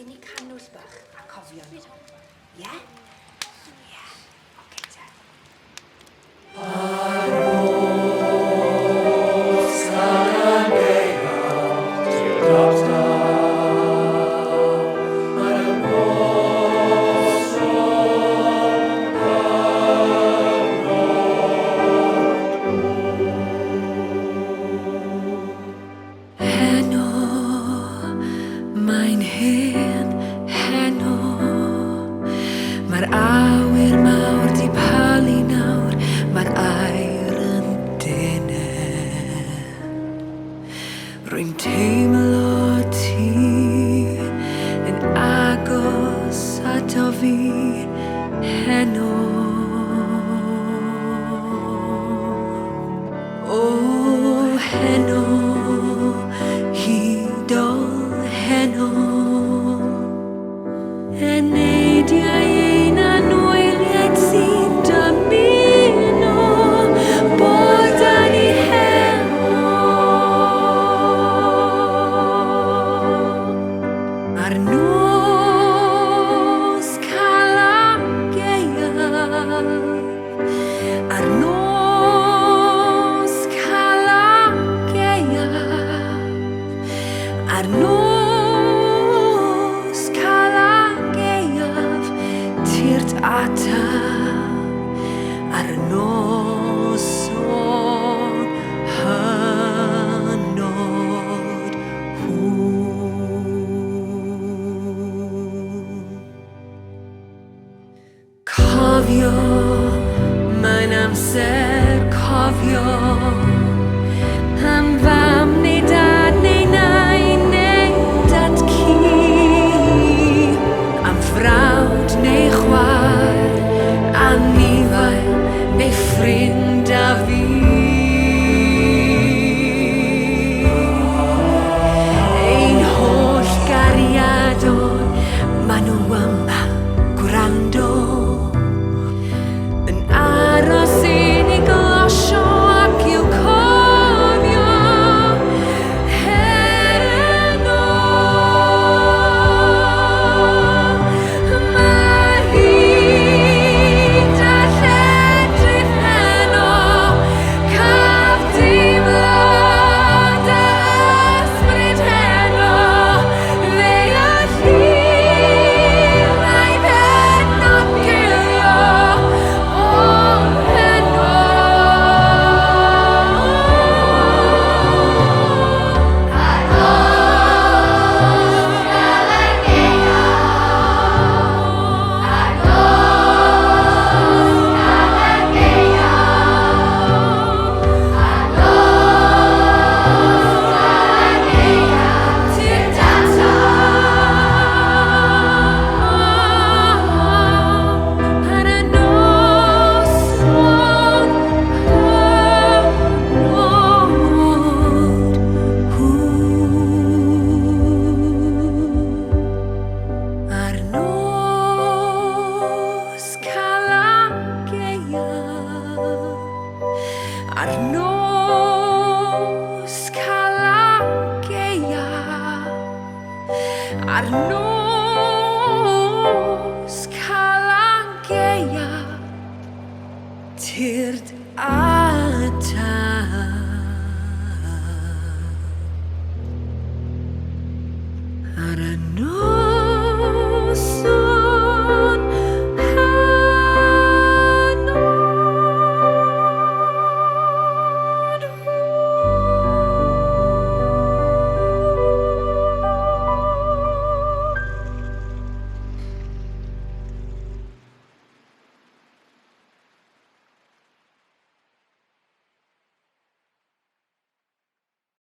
gen i canws bach a cofio nhw. Ie? Ie. Oce te. Mae'n hen heno. Mae'r awyr mawr di palu nawr. Mae'r air yn dene. Rwy'n teimlo ti yn agos ato fi heno. O heno, hydol heno. Eneidiau ein anwyliad sy'n dymuno bod ni heno. Ar nos Calan Gaeaf, ar nos Calan Gaeaf, ar nos Calan Gaeaf, tirt ata ar noson hynod hwn. Cofio, mae'n amser cofio am fam neu dad neu nain neu datci, am frawd neu chwaer, anifail neu ffrind a fi. Ein holl gariadon, maen nhw yma gwrando, yn aros yn ei glosio ac i'w cofio heno. Mae hyd a lledrith heno, caf dimlad a ysbryd heno, fe a llun a'i ddefnogilio o heno. Ar nos Calan Gaeaf, ar nos Calan Gaeaf, ar nos Calan Gaeaf, ti'r data. Ar y noson hynod hwn. Ar nos Calan Gaeaf, ar nos Calan Gaeaf, ar nos Calan Gaeaf, tird ata ar y nos